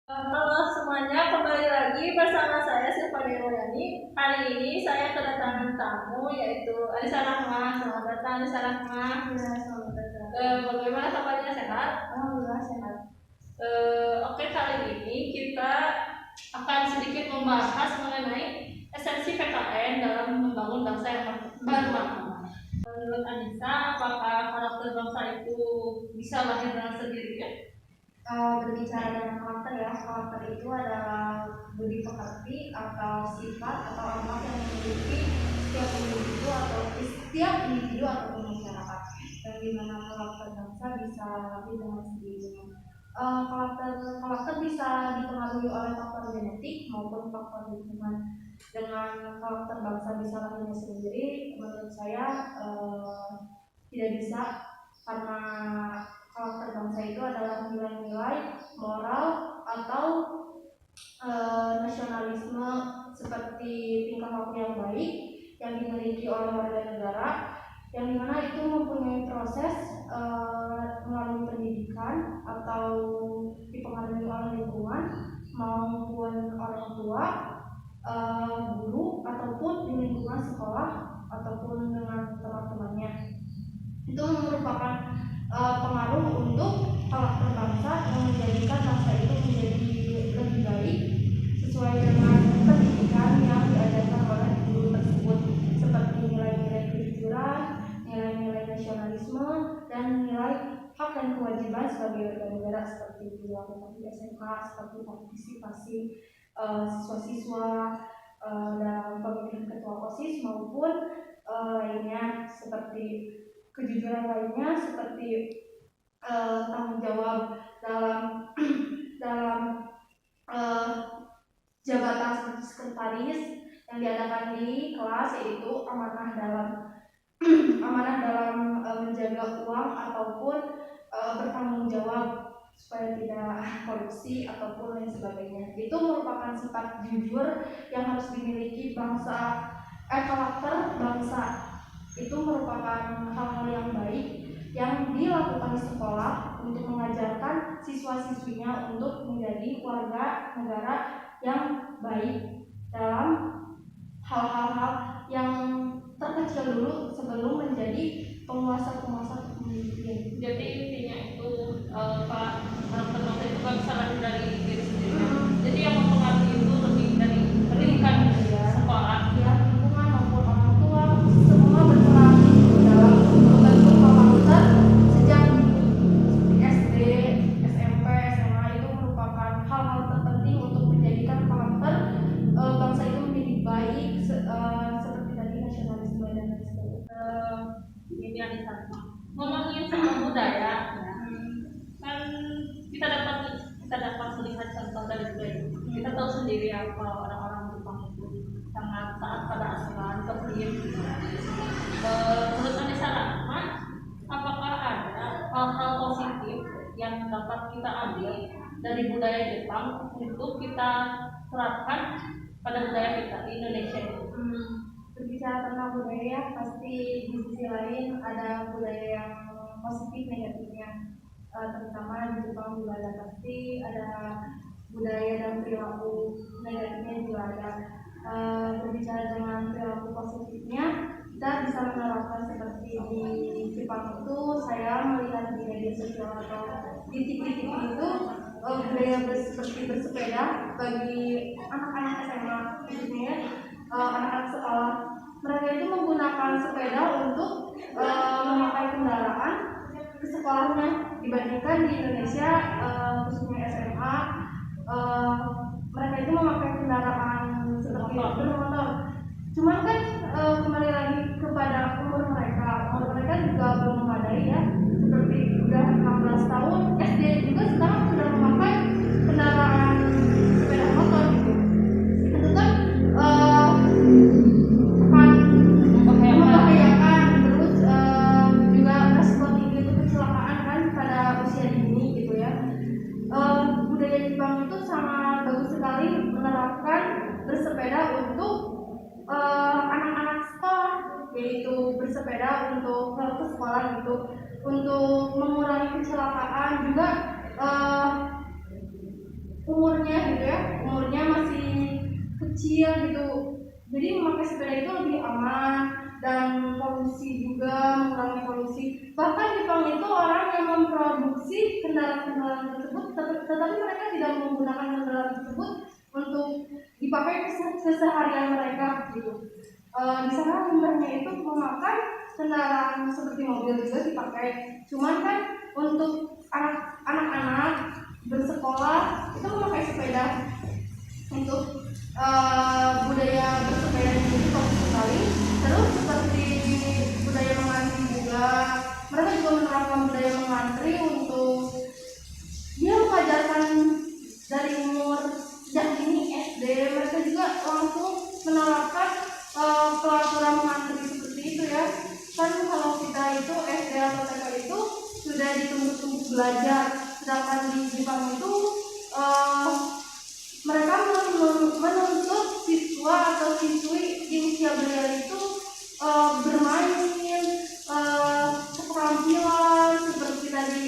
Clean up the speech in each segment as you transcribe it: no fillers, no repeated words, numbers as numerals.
Halo semuanya, kembali lagi bersama saya Silvania Royani. Hari ini saya kedatangan tamu yaitu Alisa Rahma. Selamat datang Alisa Rahma. Ya, selamat datang. Bagaimana kabarnya, sehat? Alhamdulillah sehat. Oke, kali ini kita akan sedikit membahas mengenai esensi PKN dalam membangun bangsa yang bermakna. Menurut Anissa, apakah karakter bangsa itu bisa lahir dengan sendirinya? Berbicara tentang karakter itu adalah budi pekerti atau sifat atau amat yang memiliki setiap individu ataupun masyarakat, dan dimana karakter bangsa bisa lahir dengan sendirinya. Karakter bisa dipengaruhi oleh faktor genetik maupun faktor lingkungan. Dengan karakter bangsa bisa lahir sendiri, menurut saya tidak bisa, karena karakter bangsa itu adalah nilai-nilai moral atau nasionalisme, seperti tingkah laku yang baik yang dimiliki oleh warga negara, yang dimana itu mempunyai proses melalui pendidikan atau dipengaruhi oleh lingkungan maupun orang tua, guru, ataupun di lingkungan sekolah ataupun dengan teman-temannya. Itu merupakan pengaruh untuk karakter bangsa yang menjadikan bangsa itu menjadi lebih baik sesuai dengan pendidikan yang diajarkan oleh guru tersebut, seperti nilai-nilai kejujuran, nilai-nilai nasionalisme, dan nilai hak dan kewajiban sebagai warga negara, seperti dilakukan di SMA, seperti partisipasi siswa-siswa dalam pemilihan ketua OSIS maupun lainnya, seperti kejujuran lainnya, seperti tanggung jawab dalam jabatan seperti sekretaris yang diadakan di kelas, yaitu amanah dalam menjaga uang ataupun bertanggung jawab supaya tidak korupsi ataupun lain sebagainya. Itu merupakan sifat jujur yang harus dimiliki karakter bangsa. Itu merupakan hal-hal yang baik yang dilakukan di sekolah untuk mengajarkan siswa-siswinya untuk menjadi warga negara yang baik dalam hal-hal yang terkecil dulu sebelum menjadi penguasa pemimpin. Jadi intinya itu karakter bangsa itu gak bisa lahir dari diri sendiri. Jadi yang mempengaruhi itu lebih dari pendidikan, sekolah, lingkungan maupun orang tua, semua berperan dalam membentuk karakter sejak SD, SMP, SMA. Itu merupakan hal-hal terpenting untuk menjadikan karakter bangsa itu menjadi baik, seperti tadi nasionalisme dan lain sebagainya. Ini Anissa. Ngomongin soal budaya, kan kita dapat melihat contoh dari budaya. Kita tahu sendiri apa orang-orang Jepang itu sangat taat pada asuhan, tertib. Menurut Anissa Rahma, apakah ada hal-hal positif yang dapat kita ambil dari budaya Jepang untuk kita terapkan pada budaya kita di Indonesia? Berbicara tentang budaya, pasti di sisi lain ada budaya yang positif negatifnya, terutama di Jepang juga ada, pasti ada budaya dan perilaku negatifnya juga ada. Berbicara dengan perilaku positifnya, kita bisa menerapkan seperti di Jepang itu. Saya melihat di media sosial atau di TV itu budaya seperti bersepeda bagi anak-anak SMA, khususnya anak-anak sekolah. Mereka itu menggunakan sepeda untuk memakai kendaraan ke sekolahnya, dibandingkan di Indonesia, khususnya SMA, mereka itu memakai kendaraan seperti bermotor. Cuman kan kembali lagi kepada umur mereka juga belum memadai ya, seperti udah 16 tahun, SD juga sekarang sudah memakai kendaraan sepeda motor gitu. Itu kan membahayakan, terus juga resiko tinggi itu kecelakaan kan pada usia dini gitu ya. Budaya Jepang itu sangat bagus sekali menerapkan bersepeda untuk anak-anak sekolah, yaitu bersepeda untuk ke sekolah gitu, untuk mengurangi kecelakaan juga. Umurnya kecil gitu. Jadi memakai sepeda itu lebih aman dan polusi juga, mengurangi polusi. Bahkan Jepang itu orang yang memproduksi kendaraan-kendaraan tersebut, tetapi mereka tidak menggunakan kendaraan tersebut untuk dipakai keseharian mereka gitu. Di sana limbahnya itu memakai kendaraan seperti mobil juga dipakai. Cuman kan untuk anak-anak bersekolah itu memakai sepeda. Untuk budaya bersepeda di sini bagus sekali. Terus seperti budaya mengantri juga, mereka juga menerapkan budaya mengantri untuk dia mengajarkan dari umur sejak dini SD. Mereka juga langsung menerapkan peraturan mengantri seperti itu ya. Kan kalau kita itu SD atau TK itu sudah dituntut belajar, sedangkan di Jepang itu mereka menuntut siswa atau siswi di usia belia itu bermain, keterampilan seperti tadi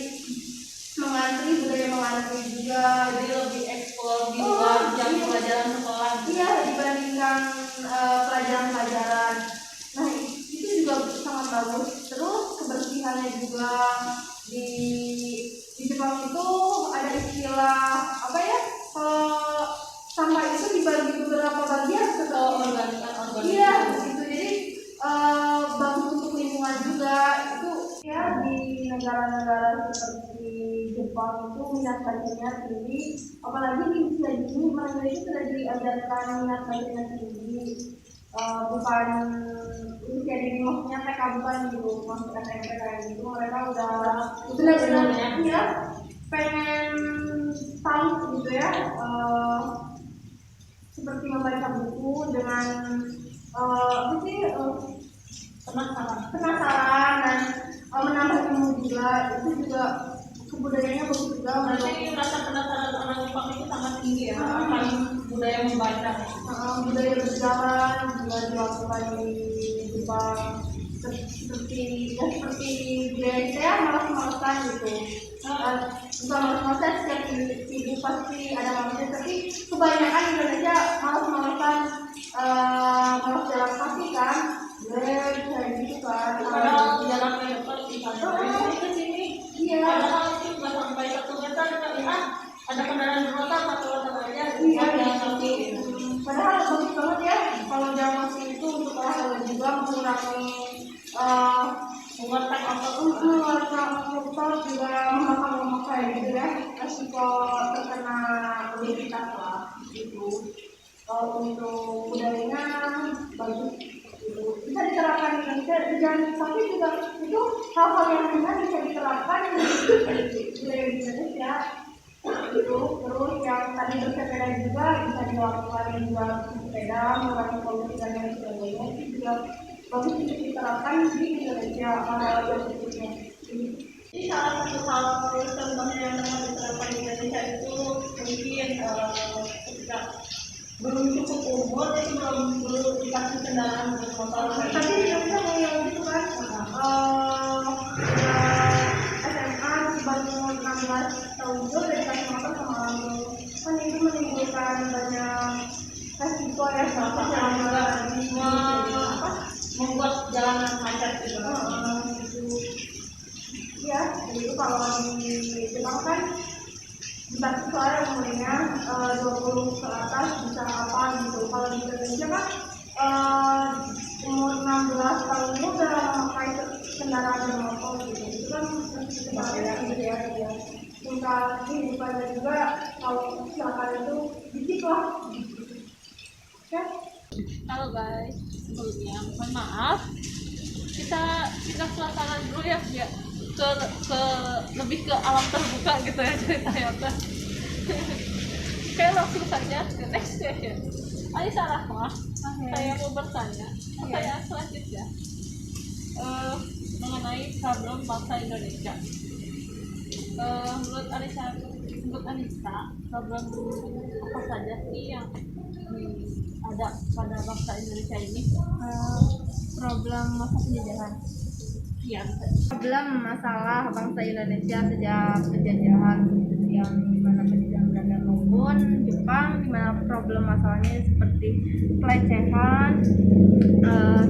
mengantri, budaya mengantri juga. Jadi lebih eksplor di luar jam pelajaran sekolah. Iya, dibandingkan pelajaran-pelajaran. Nah itu juga sangat bagus. Terus kebersihannya juga di Jepang itu ada istilah apa ya? Sampah itu dibagi beberapa bagian Organik. Iya gitu. Jadi bagus untuk lingkungan juga. Itu ya di negara-negara seperti Jepang itu minat bacanya tinggi. Apalagi di usia dini mereka itu sudah diajarkan minat bacanya tinggi. Bukan usia dini maksudnya TK bukan gitu, masuk SMP kayak gitu. Mereka udah benar-benar ya pengen tahu gitu ya, seperti membaca buku dengan penasaran dan menambah ilmu juga. Itu juga kebudayaannya bagus juga. Berarti rasa penasaran orang Jepang itu sangat tinggi ya, akan budaya membaca. Budaya berjalan juga dilakukan di Jepang. Seperti budaya saya malas-malasan gitu. Bukan malas-malasan, setiap ibu pasti ada malasnya, tapi kebanyakan Indonesia malas-malasan, malas jalan kaki kan, kayak gitu kan. Padahal jalan meter di ke sini. Iya. Padahal itu nggak sampai 1 meter kali ada kendaraan bermotor satu aja. Iya. Jalan kaki. Padahal bagus banget ya kalau jalan kaki itu untuk olahraga juga, mengurangi mengeluarkan motor juga, memakan lemak kayak gitu ya, resiko terkena obesitas lah gitu. Untuk budayanya bagus gitu, bisa diterapkan di Indonesia. Dan tapi juga itu hal-hal yang benar bisa diterapkan di budaya di Indonesia gitu. Terus yang tadi bersepeda juga bisa dilakukan juga sepeda, mengurangi polusi dan lain sebagainya. Itu juga bagus untuk diterapkan di Indonesia berikutnya. Jadi salah satu hal contohnya yang dapat diterapkan di Indonesia itu mungkin ketika belum cukup umur itu belum dikasih kendaraan bermotor. Tapi di Indonesia mau yang gitu kan, SMA di baru 16 tahun juga udah dikasih motor sama orang tua. Kan itu menimbulkan banyak resiko ya, sama membuat jalanan macet juga. Ya, jadi kalau di Jepang kan dibatasi soalnya umurnya 20 ke atas bisa apa gitu. Kalau di Indonesia kan umur 16 tahun itu udah memakai kendaraan bermotor gitu. Itu kan masih kebanyakan gitu ya. Tingkat kehidupannya juga kalau silakan itu dikit lah. Oke. Halo guys, sebelumnya mohon maaf kita suasana dulu ya, lebih ke alam terbuka gitu ya ceritanya. Oke, langsung saja ke next question. Alisa Rahma, saya mau bertanya pertanyaan selanjutnya mengenai problem bangsa Indonesia. Menurut Anissa, problem apa saja sih yang ada pada bangsa Indonesia ini? Problem masa penjajahan. Iya. Problem masalah bangsa Indonesia sejak penjajahan, yang mana penjajahan Belanda Mongol membangun Jepang, di mana problem masalahnya seperti pelecehan,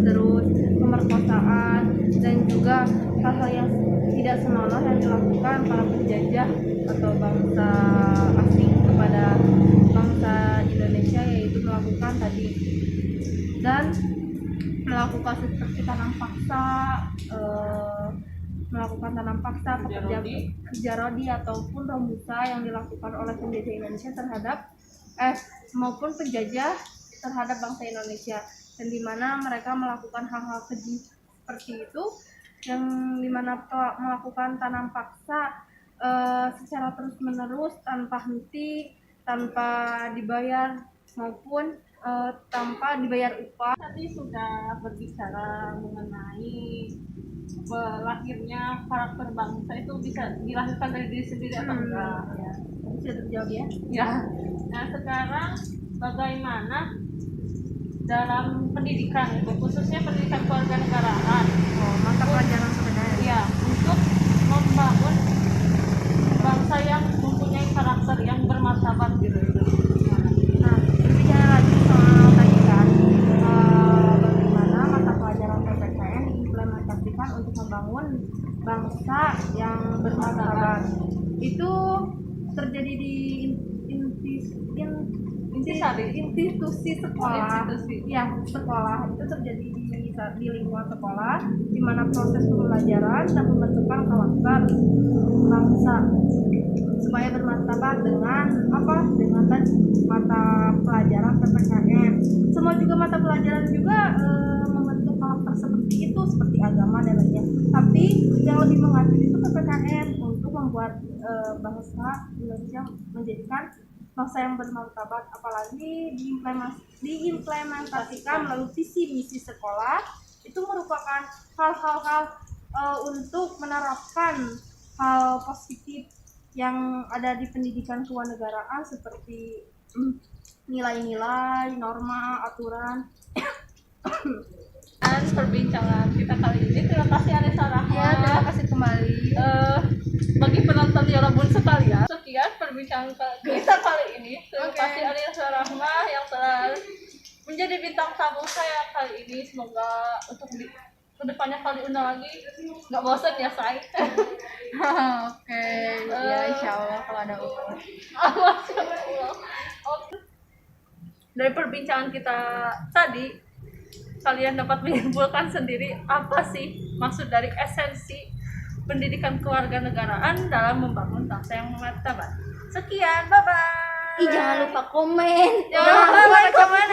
terus pemerkosaan, dan juga hal-hal yang tidak senonoh yang dilakukan para penjajah atau bangsa asing kepada bangsa Indonesia, yaitu melakukan tadi dan melakukan seperti tanam paksa, kerja rodi ataupun romusa yang dilakukan oleh penjajah Indonesia maupun penjajah terhadap bangsa Indonesia, dan dimana mereka melakukan hal-hal keji seperti itu, yang dimana melakukan tanam paksa secara terus-menerus tanpa henti, tanpa dibayar maupun tanpa dibayar upah. Tadi sudah berbicara mengenai lahirnya karakter bangsa itu bisa dilahirkan dari diri sendiri atau enggak, ya. Bisa terjawab ya? Ya. Nah, sekarang bagaimana dalam pendidikan itu, khususnya pendidikan kewarganegaraan, Mata pelajaran sebenarnya. ya, untuk membangun bangsa yang mempunyai karakter yang bermartabat gitu. Nah, berbicara lagi soal tadi kan, bagaimana mata pelajaran PPKN diimplementasikan untuk membangun bangsa yang bermartabat. Itu terjadi di institusi sekolah. Ya, sekolah itu terjadi di lingkungan sekolah, di mana proses pembelajaran dan pembentukan karakter bangsa supaya bermartabat dengan mata pelajaran PPKN. Semua juga mata pelajaran juga membentuk karakter seperti itu, seperti agama dan lainnya. Tapi yang lebih mengatur itu PPKN untuk membuat bangsa Indonesia menjadikan bangsa yang bermartabat, apalagi diimplementasikan melalui visi misi sekolah. Itu merupakan hal-hal untuk menerapkan hal positif yang ada di pendidikan kewarganegaraan seperti nilai-nilai, norma, aturan. Dan perbincangan kita kali ini, terima kasih Anissa Rahma. Ya, terima kasih kembali. Bagi penonton Yorobun sekalian, sekian perbincangan kita kali ini. Terima kasih Anissa Rahma yang telah menjadi bintang tamu saya kali ini. Semoga untuk kedepannya kali undang lagi nggak bosan ya, say. Oke, ya insya Allah kalau ada waktu. Masya Allah. Oke. Dari perbincangan kita tadi, kalian dapat menyimpulkan sendiri apa sih maksud dari esensi pendidikan kewarganegaraan dalam membangun bangsa yang bermartabat. Sekian, bye bye. Jangan lupa komen. Jangan lupa komen.